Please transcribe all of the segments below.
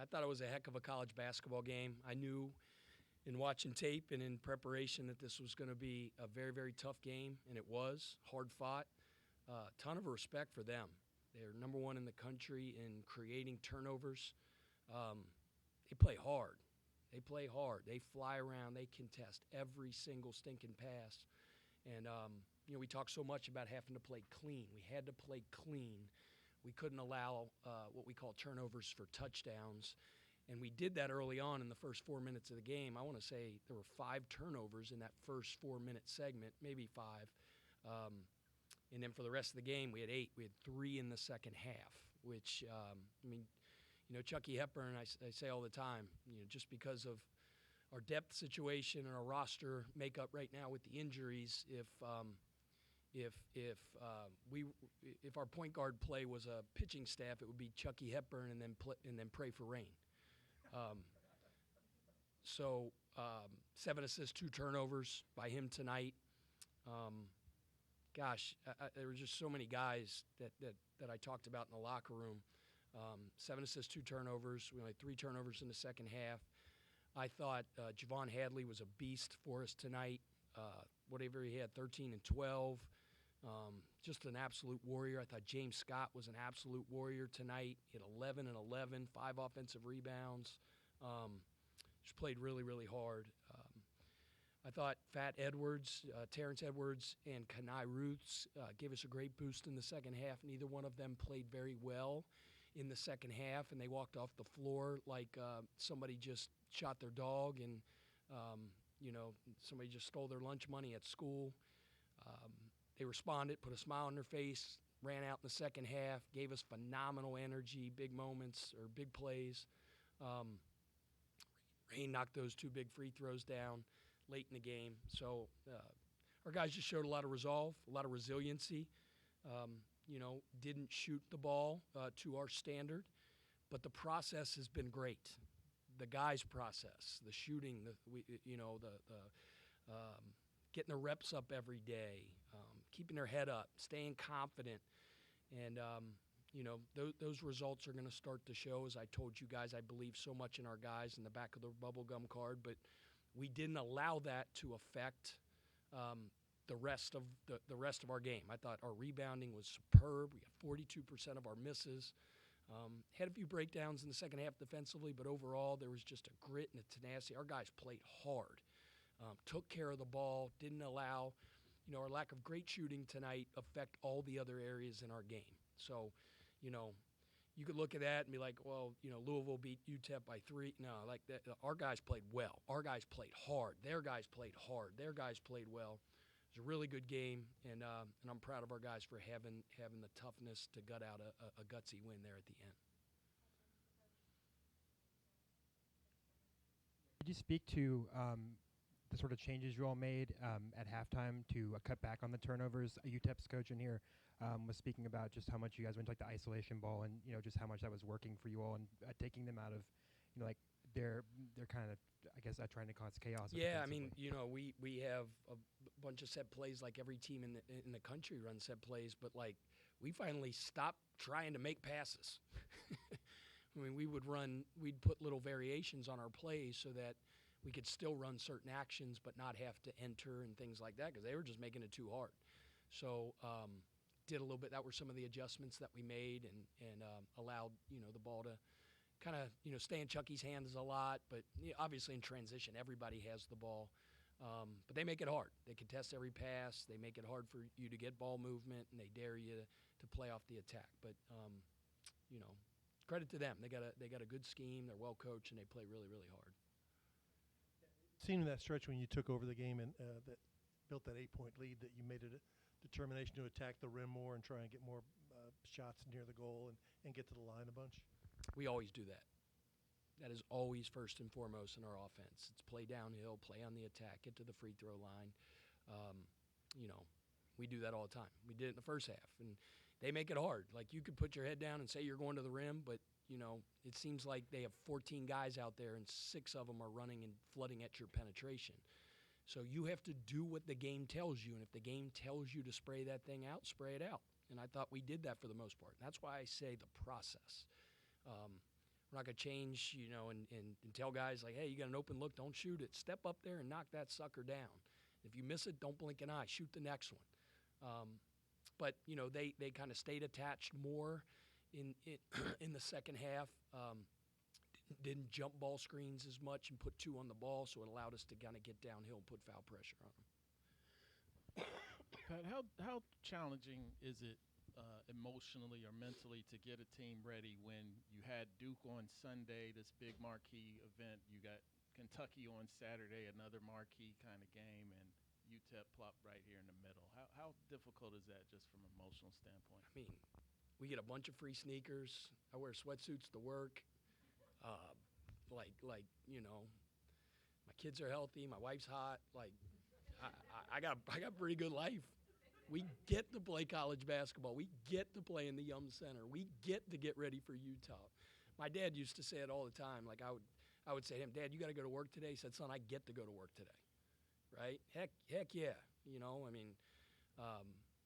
I thought it was a heck of a college basketball game. I knew in watching tape and in preparation that this was going to be a very, very tough game, and it was hard fought. Ton of respect for them. They're number one in the country in creating turnovers. They play hard. They play hard. They fly around. They contest every single stinking pass. And, we talk so much about having to play clean. We had to play clean. We couldn't allow what we call turnovers for touchdowns. And we did that early on in the first 4 minutes of the game. I want to say there were 5 turnovers in that first 4-minute segment, maybe 5. And then for the rest of the game, we had 8. We had 3 in the second half, which, Chucky Hepburn, I say all the time, just because of our depth situation and our roster makeup right now with the injuries, if our point guard play was a pitching staff, it would be Chucky Hepburn and then pray for rain. 7 assists, 2 turnovers by him tonight. There were just so many guys that I talked about in the locker room. 7 assists, 2 turnovers. We only had 3 turnovers in the second half. I thought Javon Hadley was a beast for us tonight. Whatever he had, 13 and 12. Just an absolute warrior. I thought James Scott was an absolute warrior tonight. He had 11 and 11, 5 offensive rebounds. Just played really, really hard. I thought Terrence Edwards, and Kenai Ruths gave us a great boost in the second half. Neither one of them played very well in the second half, and they walked off the floor like somebody just shot their dog and, somebody just stole their lunch money at school. They responded, put a smile on their face, ran out in the second half, gave us phenomenal energy, big moments or big plays. Rain knocked those 2 big free throws down late in the game. So our guys just showed a lot of resolve, a lot of resiliency. Didn't shoot the ball to our standard, but the process has been great. The guys' process, the shooting, getting their reps up every day, keeping their head up, staying confident. And, those results are going to start to show. As I told you guys, I believe so much in our guys in the back of the bubblegum card, but we didn't allow that to affect the rest of our game. I thought our rebounding was superb. We got 42% of our misses. Had a few breakdowns in the second half defensively, but overall there was just a grit and a tenacity. Our guys played hard, took care of the ball, didn't allow our lack of great shooting tonight affect all the other areas in our game. So, you could look at that and be like, well, Louisville beat UTEP by 3. No, like that. Our guys played well. Our guys played hard. Their guys played hard. Their guys played well. It was a really good game, and I'm proud of our guys for having the toughness to gut out a gutsy win there at the end. Could you speak to the sort of changes you all made at halftime to cut back on the turnovers? UTEP's coach in here was speaking about just how much you guys went to the isolation ball and just how much that was working for you all and taking them out of they're kind of trying to cause chaos. Yeah, we have a bunch of set plays like every team in the country runs set plays, but we finally stopped trying to make passes. we'd put little variations on our plays so that we could still run certain actions but not have to enter and things like that because they were just making it too hard. So did a little bit. That were some of the adjustments that we made and allowed the ball to kind of stay in Chucky's hands a lot. But obviously in transition, everybody has the ball. But they make it hard. They contest every pass. They make it hard for you to get ball movement, and they dare you to play off the attack. But credit to them. They got a good scheme. They're well coached, and they play really, really hard. Seeing that stretch when you took over the game and that built that 8-point lead, that you made it a determination to attack the rim more and try and get more shots near the goal and get to the line a bunch? We always do that. That is always first and foremost in our offense. It's play downhill, play on the attack, get to the free throw line. We do that all the time. We did it in the first half, and they make it hard. Like, you could put your head down and say you're going to the rim, but it seems like they have 14 guys out there and 6 of them are running and flooding at your penetration. So you have to do what the game tells you, and if the game tells you to spray that thing out, spray it out. And I thought we did that for the most part. And that's why I say the process. We're not going to change, and tell guys like, hey, you got an open look, don't shoot it. Step up there and knock that sucker down. If you miss it, don't blink an eye. Shoot the next one. But they kind of stayed attached more in in the second half. Didn't jump ball screens as much and put 2 on the ball, so it allowed us to kind of get downhill and put foul pressure on them. Pat, how challenging is it emotionally or mentally to get a team ready when you had Duke on Sunday, this big marquee event, you got Kentucky on Saturday, another marquee kind of game, and UTEP plopped right here in the middle? How difficult is that just from an emotional standpoint? I mean, we get a bunch of free sneakers. I wear sweatsuits to work. My kids are healthy. My wife's hot. I got a pretty good life. We get to play college basketball. We get to play in the Yum Center. We get to get ready for Utah. My dad used to say it all the time. Like I would say to him, Dad, you got to go to work today. He said, son, I get to go to work today. Right? Heck yeah.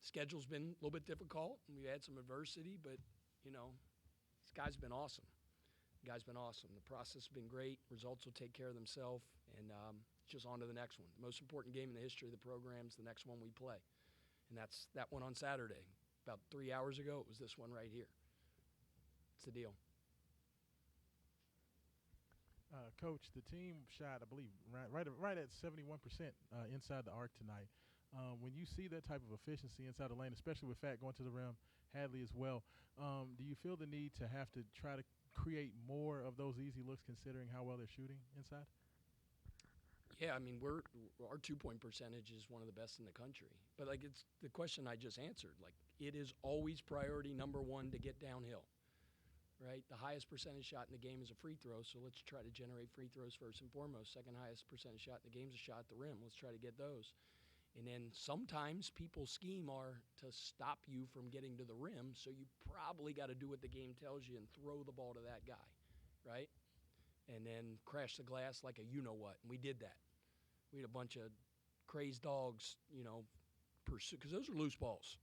Schedule's been a little bit difficult, and we've had some adversity, but, this guy's been awesome. The process has been great. Results will take care of themselves, and just on to the next one. The most important game in the history of the program is the next one we play, and that's that one on Saturday. About 3 hours ago, it was this one right here. It's the deal. Coach, the team shot, I believe, right at 71% inside the arc tonight. When you see that type of efficiency inside the lane, especially with Fat going to the rim, Hadley as well, do you feel the need to have to try to create more of those easy looks considering how well they're shooting inside? Yeah, I mean, our 2-point percentage is one of the best in the country. But, it's the question I just answered. It is always priority number 1 to get downhill, right? The highest percentage shot in the game is a free throw, so let's try to generate free throws first and foremost. Second highest percentage shot in the game is a shot at the rim. Let's try to get those. And then sometimes people's scheme are to stop you from getting to the rim, so you probably got to do what the game tells you and throw the ball to that guy, right? And then crash the glass like a you-know-what, and we did that. We had a bunch of crazed dogs, pursue, because those are loose balls.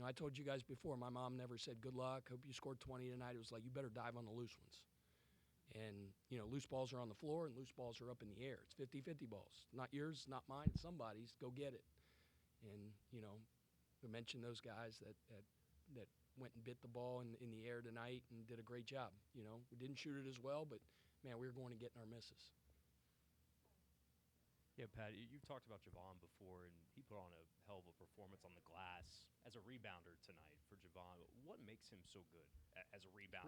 I told you guys before, my mom never said, good luck, hope you scored 20 tonight. It was like, you better dive on the loose ones. And, loose balls are on the floor and loose balls are up in the air. It's 50-50 balls. Not yours, not mine, it's somebody's. Go get it. And, we mentioned those guys that went and bit the ball in the air tonight and did a great job. We didn't shoot it as well, but, man, we were going and getting our misses. Yeah, Pat, you've talked about Javon before, and he put on a hell of a performance on the glass as a rebounder tonight for Javon. What makes him so good as a rebounder?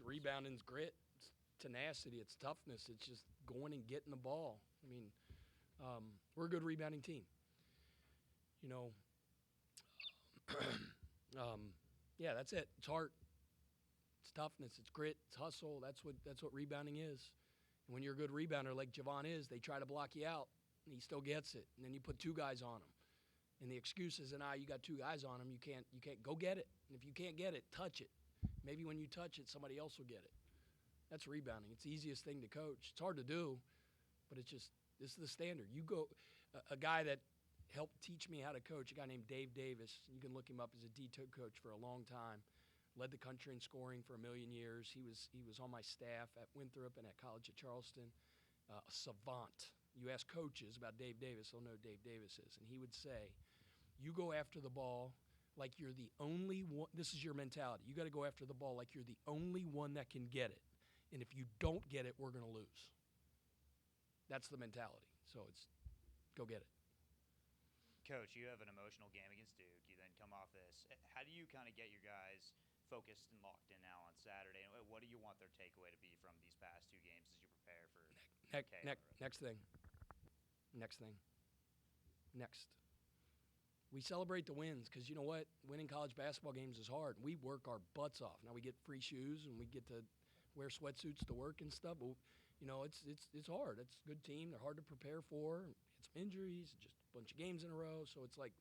Rebounding's grit. It's tenacity. It's toughness. It's just going and getting the ball. We're a good rebounding team. Yeah, that's it. It's heart. It's toughness. It's grit. It's hustle. That's what rebounding is. And when you're a good rebounder like Javon is, they try to block you out, and he still gets it. And then you put 2 guys on him. And the excuse is, you got 2 guys on him. You can't go get it. And if you can't get it, touch it. Maybe when you touch it, somebody else will get it. That's rebounding. It's the easiest thing to coach. It's hard to do, but this is the standard. You go, a guy that helped teach me how to coach, a guy named Dave Davis. You can look him up as a D2 coach for a long time. Led the country in scoring for a million years. He was on my staff at Winthrop and at College at Charleston. A savant. You ask coaches about Dave Davis, they'll know who Dave Davis is. And he would say, you go after the ball like you're the only one. This is your mentality. You got to go after the ball like you're the only one that can get it. And if you don't get it, we're going to lose. That's the mentality. So it's go get it. Coach, you have an emotional game against Duke. You then come off this. How do you kind of get your guys focused and locked in now on Saturday? And what do you want their takeaway to be from these past 2 games as you prepare for Next thing. We celebrate the wins because you know what? Winning college basketball games is hard. We work our butts off. Now we get free shoes and we get to wear sweatsuits to work and stuff. But, it's hard. It's a good team. They're hard to prepare for. Had some injuries, just a bunch of games in a row. So it's like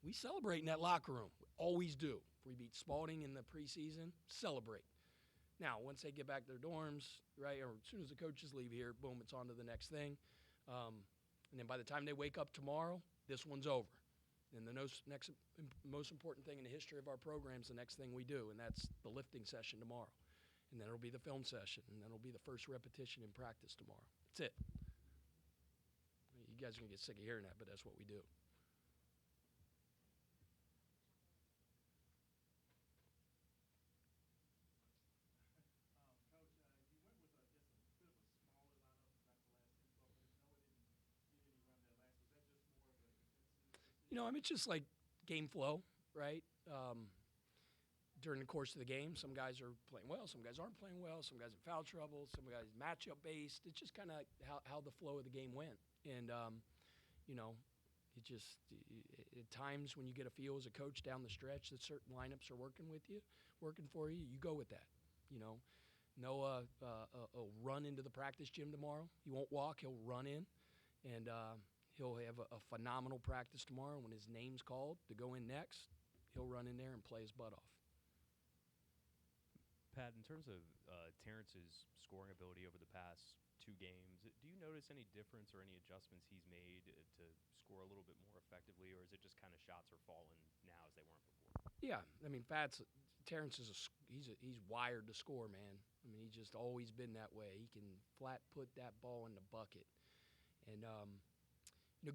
we celebrate in that locker room. We always do. If we beat Spalding in the preseason, celebrate. Now, once they get back to their dorms, right, or as soon as the coaches leave here, boom, it's on to the next thing. And then by the time they wake up tomorrow, this one's over. And the next most important thing in the history of our program is the next thing we do, and that's the lifting session tomorrow. and then it'll be the film session, and then it'll be the first repetition in practice tomorrow. That's it. You guys are going to get sick of hearing that, but that's what we do. I mean, it's just like game flow, right? During the course of the game, some guys are playing well, some guys aren't playing well, some guys in foul trouble, some guys matchup based. It's just kind of how the flow of the game went. And, it just at times when you get a feel as a coach down the stretch that certain lineups are working for you, you go with that. Noah will run into the practice gym tomorrow. He won't walk, he'll run in. And he'll have a phenomenal practice tomorrow. When his name's called to go in next, he'll run in there and play his butt off. Pat, in terms of Terrence's scoring ability over the past 2 games, do you notice any difference or any adjustments he's made to score a little bit more effectively, or is it just kind of shots are falling now as they weren't before? Yeah, I mean, Terrence is he's wired to score, man. I mean, he's just always been that way. He can flat put that ball in the bucket, and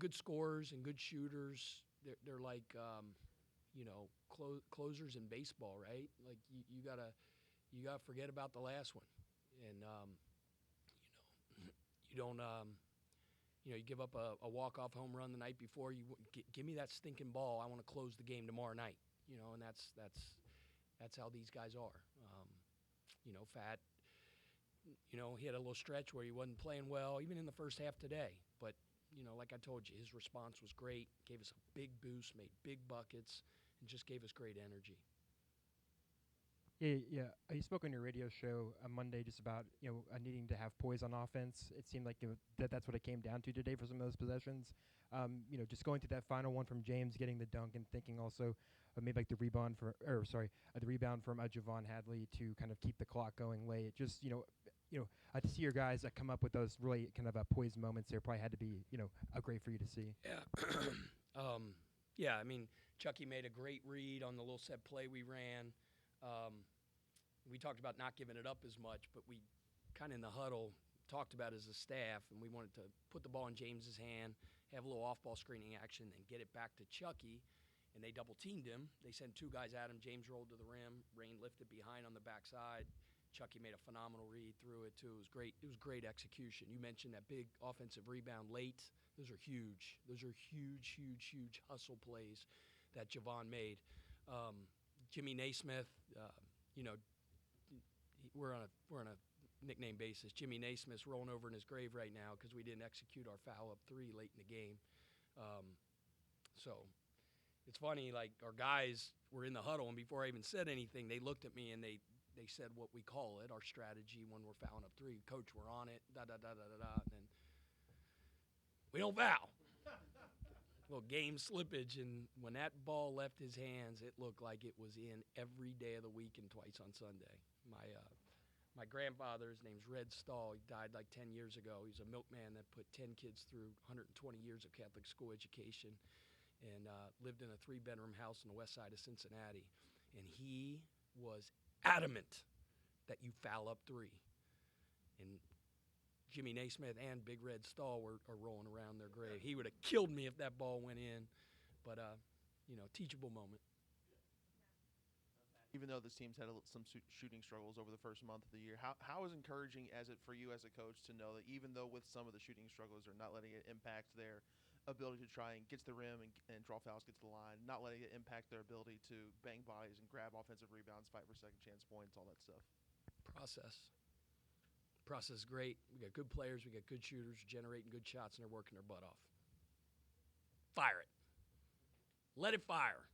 good scorers and good shooters. They're like closers in baseball, right? Like you gotta forget about the last one, and you don't you give up a walk-off home run the night before. Give me that stinking ball. I want to close the game tomorrow night. And that's how these guys are. Fat. He had a little stretch where he wasn't playing well, even in the first half today. But like I told you, his response was great. Gave us a big boost, made big buckets, and just gave us great energy. Yeah. You spoke on your radio show on Monday just about needing to have poise on offense. It seemed like that's what it came down to today for some of those possessions. Just going to that final one from James, getting the dunk, and thinking also maybe like the rebound from Javon Hadley to kind of keep the clock going late. Just to see your guys that come up with those really kind of poised moments there probably had to be great for you to see. Yeah. Yeah. I mean, Chucky made a great read on the little set play we ran. We talked about not giving it up as much, but we kind of in the huddle talked about as a staff, and we wanted to put the ball in James's hand, have a little off-ball screening action, and get it back to Chucky, and they double-teamed him. They sent 2 guys at him. James rolled to the rim. Rain lifted behind on the backside. Chucky made a phenomenal read through it, too. It was great. It was great execution. You mentioned that big offensive rebound late. Those are huge. Those are huge, huge, huge hustle plays that Javon made. Jimmy Naismith, we're on a nickname basis. Jimmy Naismith's rolling over in his grave right now because we didn't execute our foul up 3 late in the game. So it's funny, like our guys were in the huddle, and before I even said anything, they looked at me and they said what we call it, our strategy when we're fouling up 3. Coach, we're on it, da-da-da-da-da-da, and then we don't foul. Little game slippage, and when that ball left his hands, it looked like it was in every day of the week and twice on Sunday. My grandfather, his name's Red Stahl. He died like 10 years ago. He's a milkman that put 10 kids through 120 years of Catholic school education and lived in a 3-bedroom house on the west side of Cincinnati. And he was adamant that you foul up 3. And Jimmy Naismith and Big Red Stahl are rolling around their grave. He would have killed me if that ball went in. But, teachable moment. Even though this team's had some shooting struggles over the first month of the year, how is encouraging as it for you as a coach to know that even though with some of the shooting struggles, they're not letting it impact their ability to try and get to the rim and draw fouls, get to the line, not letting it impact their ability to bang bodies and grab offensive rebounds, fight for second chance points, all that stuff? Process is great. We got good players. We got good shooters generating good shots, and they're working their butt off. Fire it. Let it fire.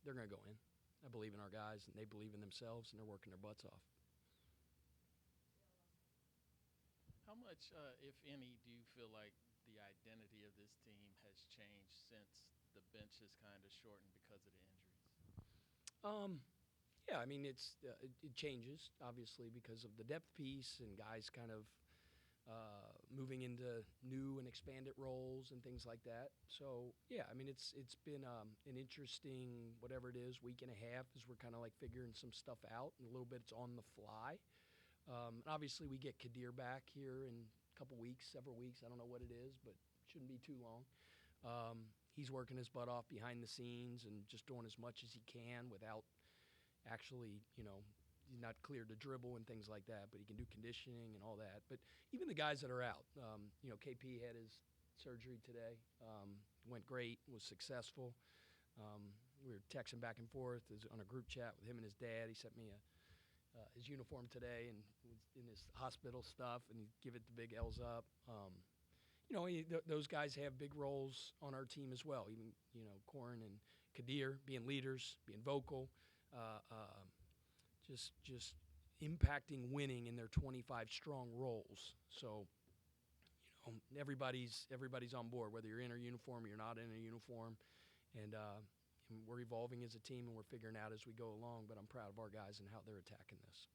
They're going to go in. I believe in our guys, and they believe in themselves, and they're working their butts off. How much, if any, do you feel like the identity of this team has changed since the bench has kind of shortened because of the injuries? Yeah, I mean, it changes, obviously, because of the depth piece and guys kind of moving into new and expanded roles and things like that. So yeah, I mean it's been an interesting whatever it is week and a half as we're kind of like figuring some stuff out, and a little bit it's on the fly. And obviously we get Kadir back here in a couple weeks, several weeks. I don't know what it is, but shouldn't be too long. He's working his butt off behind the scenes and just doing as much as he can without actually, he's not cleared to dribble and things like that, but he can do conditioning and all that. But even the guys that are out, KP had his surgery today, went great, was successful. We were texting back and forth on a group chat with him and his dad. He sent me his uniform today and was in his hospital stuff, and he give it the big L's up. Those guys have big roles on our team as well. Even Corin and Kadir being leaders, being vocal, just impacting winning in their 25 strong roles. So everybody's on board, whether you're in a uniform or you're not in a uniform, and we're evolving as a team and we're figuring out as we go along. But I'm proud of our guys and how they're attacking this.